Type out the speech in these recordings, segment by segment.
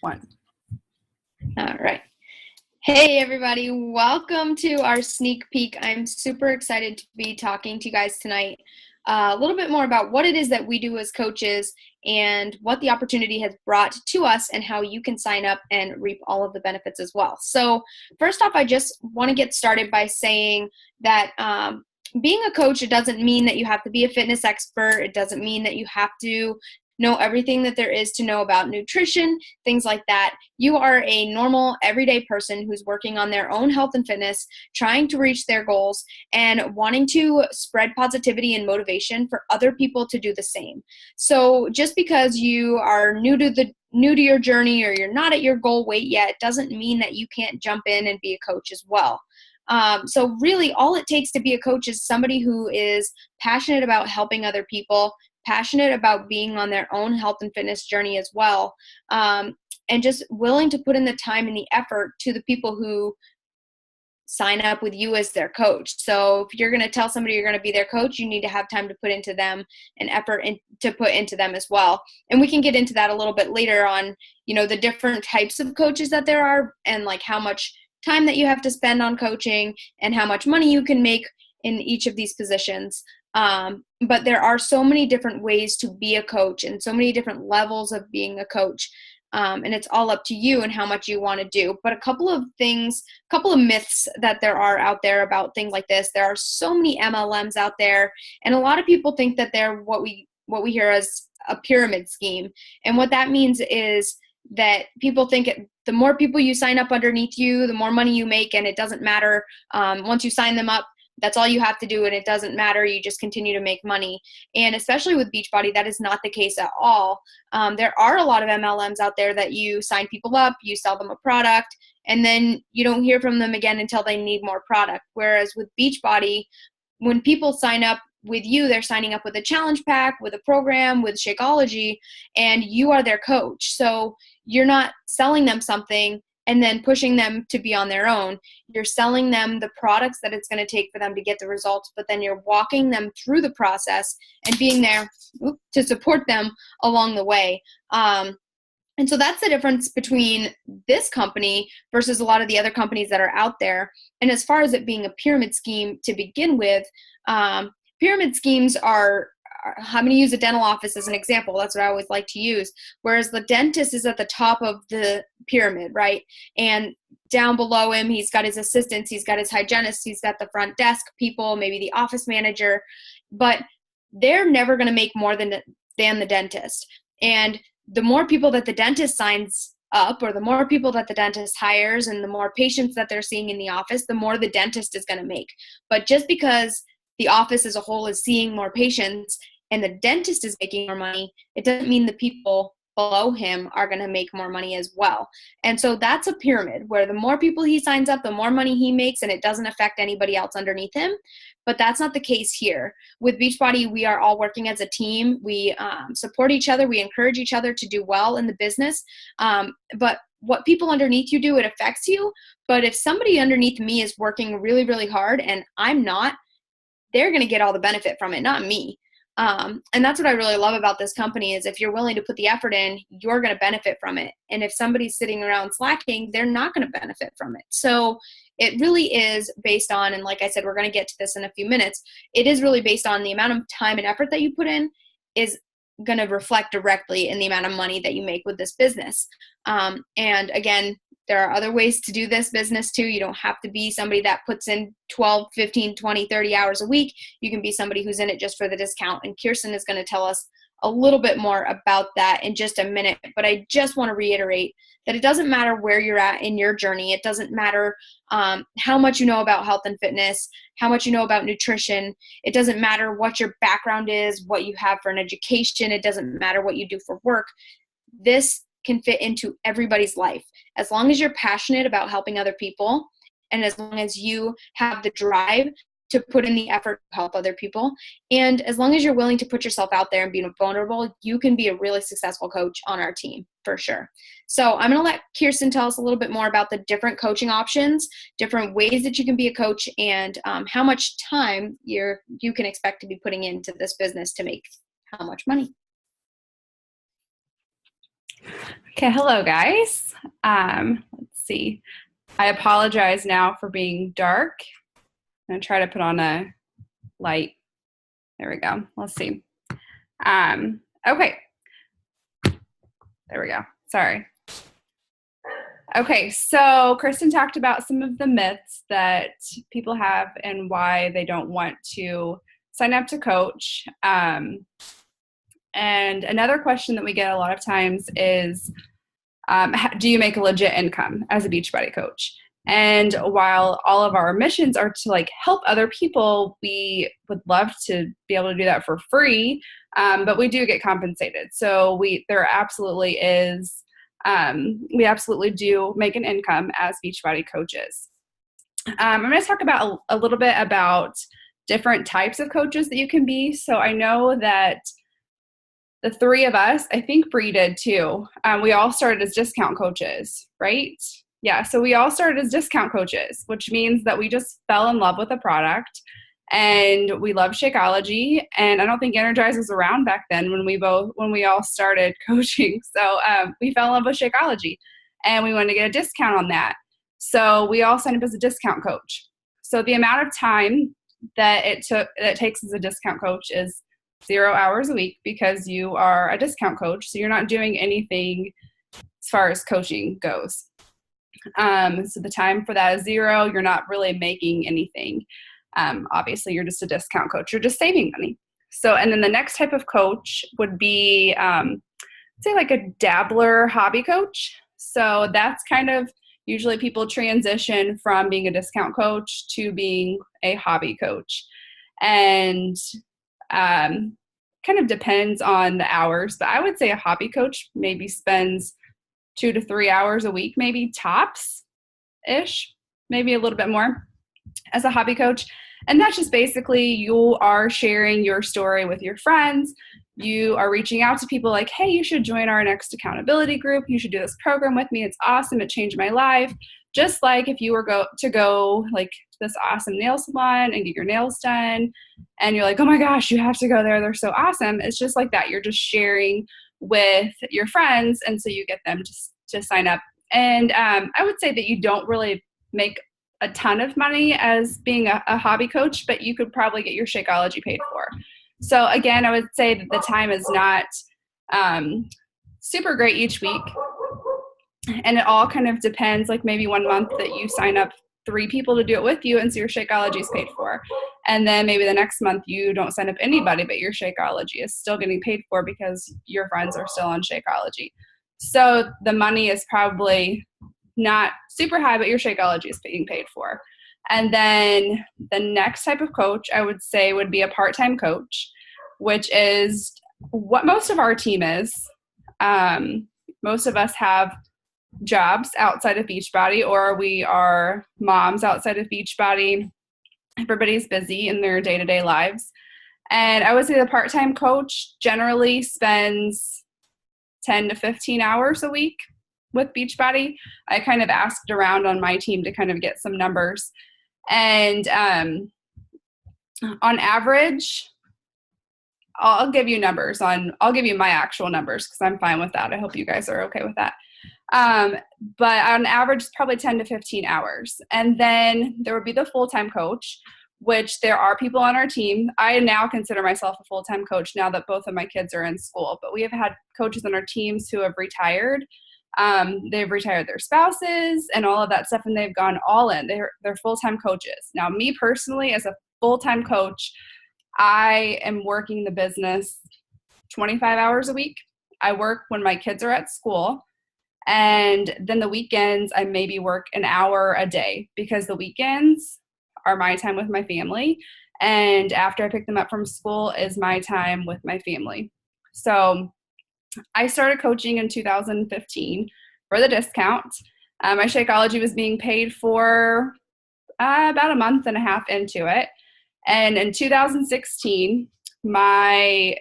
One. All right. Hey, everybody. Welcome to our sneak peek. I'm super excited to be talking to you guys tonight a little bit more about what it is that we do as coaches and what the opportunity has brought to us and how you can sign up and reap all of the benefits as well. So first off, I just want to get started by saying that being a coach, it doesn't mean that you have to be a fitness expert. It doesn't mean that you have to know everything that there is to know about nutrition, things like that. You are a normal, everyday person who's working on their own health and fitness, trying to reach their goals, and wanting to spread positivity and motivation for other people to do the same. So just because you are new to your journey or you're not at your goal weight yet, doesn't mean that you can't jump in and be a coach as well. So really all it takes to be a coach is somebody who is passionate about helping other people, passionate about being on their own health and fitness journey as well, and just willing to put in the time and the effort to the people who sign up with you as their coach. So if you're going to tell somebody you're going to be their coach, you need to have time to put into them and effort to put into them as well. And we can get into that a little bit later on, the different types of coaches that there are and like how much time that you have to spend on coaching and how much money you can make in each of these positions. But there are so many different ways to be a coach and so many different levels of being a coach. And it's all up to you and how much you want to do. But a couple of myths that there are out there about things like this. There are so many MLMs out there, and a lot of people think that they're what we hear as a pyramid scheme. And what that means is that people think the more people you sign up underneath you, the more money you make, and it doesn't matter. Once you sign them up, that's all you have to do, and it doesn't matter. You just continue to make money. And especially with Beachbody, that is not the case at all. There are a lot of MLMs out there that you sign people up, you sell them a product, and then you don't hear from them again until they need more product. Whereas with Beachbody, when people sign up with you, they're signing up with a challenge pack, with a program, with Shakeology, and you are their coach. So you're not selling them something and then pushing them to be on their own. You're selling them the products that it's going to take for them to get the results, but then you're walking them through the process and being there to support them along the way. And so that's the difference between this company versus a lot of the other companies that are out there. And as far as it being a pyramid scheme to begin with, pyramid schemes are, I'm going to use a dental office as an example. That's what I always like to use. Whereas the dentist is at the top of the pyramid, right? And down below him, he's got his assistants, he's got his hygienists, he's got the front desk people, maybe the office manager, but they're never going to make more than the dentist. And the more people that the dentist signs up, or the more people that the dentist hires, and the more patients that they're seeing in the office, the more the dentist is going to make. But just because the office as a whole is seeing more patients and the dentist is making more money, it doesn't mean the people below him are going to make more money as well. And so that's a pyramid where the more people he signs up, the more money he makes, and it doesn't affect anybody else underneath him. But that's not the case here. With Beachbody, we are all working as a team. We support each other. We encourage each other to do well in the business. But what people underneath you do, it affects you. But if somebody underneath me is working really, really hard and I'm not, they're going to get all the benefit from it, not me. And that's what I really love about this company is if you're willing to put the effort in, you're going to benefit from it. And if somebody's sitting around slacking, they're not going to benefit from it. So it really is based on, and like I said, we're going to get to this in a few minutes, it is really based on the amount of time and effort that you put in is going to reflect directly in the amount of money that you make with this business. And again, there are other ways to do this business too. You don't have to be somebody that puts in 12, 15, 20, 30 hours a week. You can be somebody who's in it just for the discount. And Kirsten is going to tell us a little bit more about that in just a minute. But I just want to reiterate that it doesn't matter where you're at in your journey. It doesn't matter how much you know about health and fitness, how much you know about nutrition. It doesn't matter what your background is, what you have for an education. It doesn't matter what you do for work. This can fit into everybody's life. As long as you're passionate about helping other people, and as long as you have the drive to put in the effort to help other people, and as long as you're willing to put yourself out there and be vulnerable, you can be a really successful coach on our team for sure. So I'm going to let Kirsten tell us a little bit more about the different coaching options, different ways that you can be a coach, and how much time you can expect to be putting into this business to make how much money. Okay, hello guys. Let's see. I apologize now for being dark. I'm gonna try to put on a light. There we go. Let's see. Okay, there we go. Sorry. Okay, so Kristen talked about some of the myths that people have and why they don't want to sign up to coach. And another question that we get a lot of times is, do you make a legit income as a Beachbody coach? And while all of our missions are to like help other people, we would love to be able to do that for free, but we do get compensated. So there absolutely is, we absolutely do make an income as Beachbody coaches. I'm going to talk about a little bit about different types of coaches that you can be. So I know that the three of us, I think Bree did too. We all started as discount coaches, right? Yeah, so we all started as discount coaches, which means that we just fell in love with the product and we love Shakeology. And I don't think Energize was around back then when we all started coaching. So we fell in love with Shakeology and we wanted to get a discount on that. So we all signed up as a discount coach. So the amount of time that it takes as a discount coach is 0 hours a week because you are a discount coach. So you're not doing anything as far as coaching goes. So the time for that is 0. You're not really making anything. Obviously, you're just a discount coach. You're just saving money. So, and then the next type of coach would be, say, like a dabbler hobby coach. So that's kind of usually people transition from being a discount coach to being a hobby coach. And kind of depends on the hours, but I would say a hobby coach maybe spends 2 to 3 hours a week, maybe tops ish, maybe a little bit more as a hobby coach. And that's just basically you are sharing your story with your friends. You are reaching out to people like, hey, you should join our next accountability group. You should do this program with me. It's awesome. It changed my life. Just like if you were to go like to this awesome nail salon and get your nails done and you're like, oh my gosh, you have to go there. They're so awesome. It's just like that. You're just sharing with your friends. And so you get them to sign up. And I would say that you don't really make a ton of money as being a hobby coach, but you could probably get your Shakeology paid for. So again, I would say that the time is not super great each week. And it all kind of depends, like maybe one month that you sign up 3 people to do it with you and so your Shakeology is paid for. And then maybe the next month you don't sign up anybody, but your Shakeology is still getting paid for because your friends are still on Shakeology. So the money is probably not super high, but your Shakeology is being paid for. And then the next type of coach I would say would be a part-time coach, which is what most of our team is. Most of us have jobs outside of Beachbody, or we are moms outside of Beachbody. Everybody's busy in their day-to-day lives. And I would say the part-time coach generally spends 10 to 15 hours a week with Beachbody. I kind of asked around on my team to kind of get some numbers. And on average, I'll give you my actual numbers because I'm fine with that. I hope you guys are okay with that. But on average, it's probably 10 to 15 hours. And then there would be the full-time coach, which there are people on our team. I now consider myself a full-time coach now that both of my kids are in school, but we have had coaches on our teams who have retired. They've retired their spouses and all of that stuff, and they've gone all in. They're full-time coaches. Now, me personally, as a full-time coach, I am working the business 25 hours a week. I work when my kids are at school. And then the weekends, I maybe work an hour a day because the weekends are my time with my family. And after I pick them up from school is my time with my family. So I started coaching in 2015 for the discount. My Shakeology was being paid for about a month and a half into it. And in 2016, I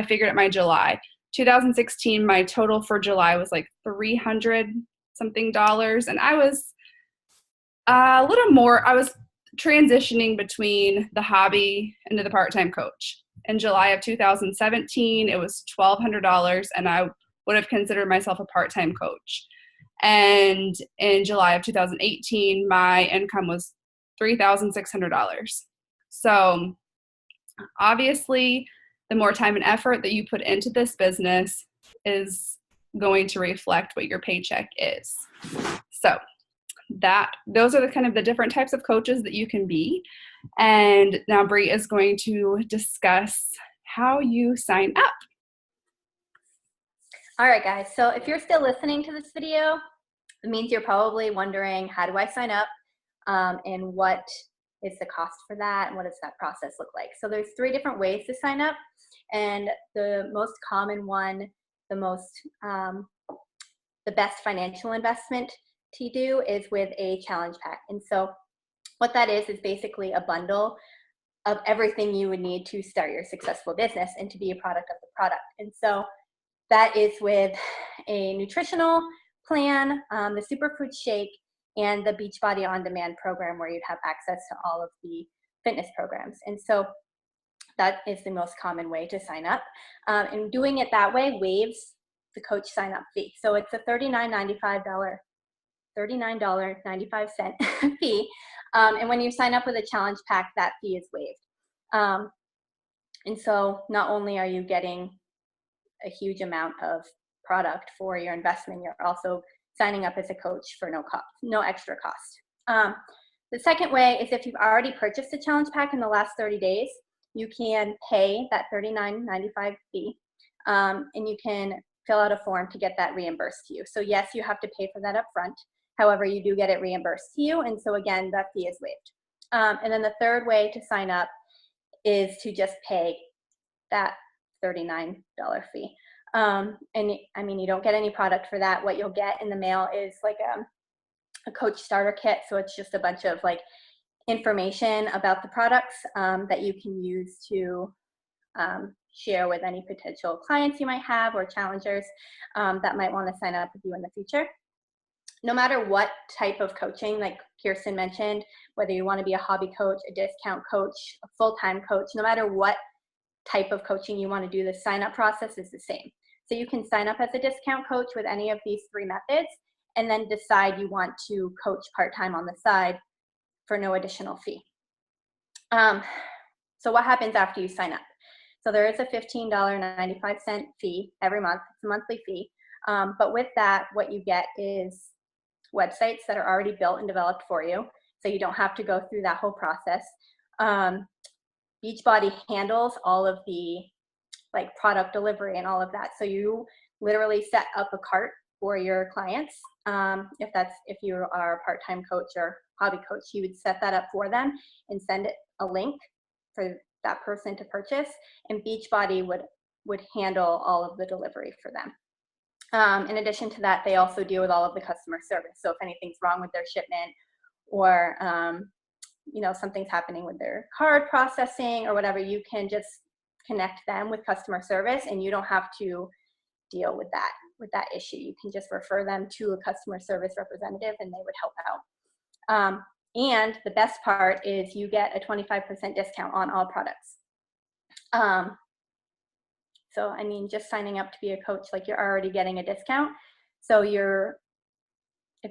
figured out my July. 2016, my total for July was like $300 something. And I was a little more, I was transitioning between the hobby into the part-time coach. In July of 2017, it was $1,200, and I would have considered myself a part-time coach. And in July of 2018, my income was $3,600. So obviously, the more time and effort that you put into this business is going to reflect what your paycheck is. So those are the kind of the different types of coaches that you can be. And now Bree is going to discuss how you sign up. All right, guys. So if you're still listening to this video, it means you're probably wondering, how do I sign up? And what is the cost for that? And what does that process look like? So there's 3 different ways to sign up. And the most common one, the best financial investment to do is with a challenge pack. And so what that is basically a bundle of everything you would need to start your successful business and to be a product of the product. And so that is with a nutritional plan, the superfood shake, and the Beachbody On Demand program, where you'd have access to all of the fitness programs. And so that is the most common way to sign up. And doing it that way waives the coach sign up fee. So it's a $39.95 fee. And when you sign up with a challenge pack, that fee is waived. And so not only are you getting a huge amount of product for your investment, you're also signing up as a coach for no extra cost. The second way is if you've already purchased a challenge pack in the last 30 days, you can pay that $39.95 fee, and you can fill out a form to get that reimbursed to you. So yes, you have to pay for that up front. However, you do get it reimbursed to you, and so again, that fee is waived. And then the third way to sign up is to just pay that $39 fee. And I mean, you don't get any product for that. What you'll get in the mail is like a coach starter kit. So it's just a bunch of like information about the products that you can use to share with any potential clients you might have or challengers that might want to sign up with you in the future. No matter what type of coaching, like Kirsten mentioned, whether you want to be a hobby coach, a discount coach, a full-time coach, no matter what type of coaching you want to do, the sign-up process is the same. So you can sign up as a discount coach with any of these 3 methods, and then decide you want to coach part-time on the side for no additional fee. So what happens after you sign up? So there is a $15.95 fee every month. It's a monthly fee. But with that, what you get is websites that are already built and developed for you, so you don't have to go through that whole process. Beachbody handles all of the like product delivery and all of that. So you literally set up a cart for your clients. If you are a part-time coach or hobby coach, you would set that up for them and send it a link for that person to purchase, and Beachbody would handle all of the delivery for them. In addition to that, they also deal with all of the customer service. So if anything's wrong with their shipment, or something's happening with their card processing or whatever, you can just connect them with customer service, and you don't have to deal with that issue. You can just refer them to a customer service representative, and they would help out. And the best part is you get a 25% discount on all products. So, I mean, just signing up to be a coach, like, you're already getting a discount. So if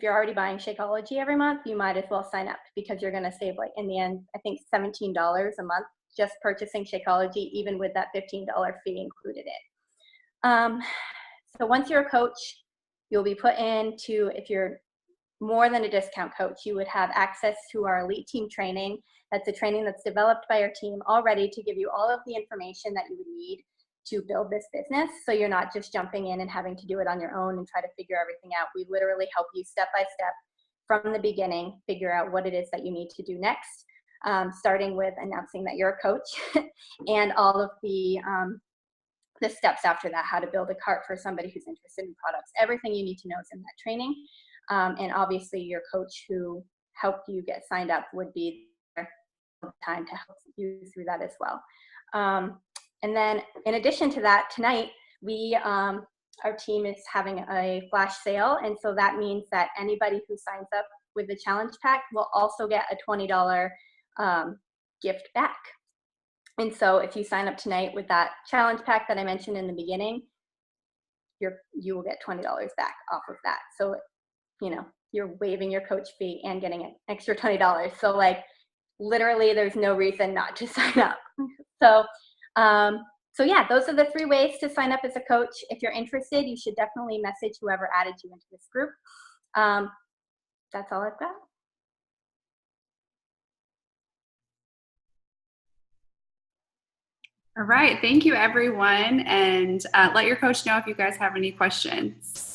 you're already buying Shakeology every month, you might as well sign up, because you're going to save, like, in the end, I think $17 a month just purchasing Shakeology, even with that $15 fee included in. So once you're a coach, you'll be put into, if you're more than a discount coach, you would have access to our elite team training. That's a training that's developed by our team already to give you all of the information that you would need to build this business. So you're not just jumping in and having to do it on your own and try to figure everything out. We literally help you step by step from the beginning, figure out what it is that you need to do next, starting with announcing that you're a coach and all of the steps after that, how to build a cart for somebody who's interested in products. Everything you need to know is in that training. And obviously your coach who helped you get signed up would be there all the time to help you through that as well. And then in addition to that, tonight, our team is having a flash sale. And so that means that anybody who signs up with the challenge pack will also get a $20 gift back. And so if you sign up tonight with that challenge pack that I mentioned in the beginning, you will get $20 back off of that. So, you're waiving your coach fee and getting an extra $20. So like literally there's no reason not to sign up. So, yeah, those are the 3 ways to sign up as a coach. If you're interested, you should definitely message whoever added you into this group. That's all I've got. All right. Thank you, everyone. And let your coach know if you guys have any questions.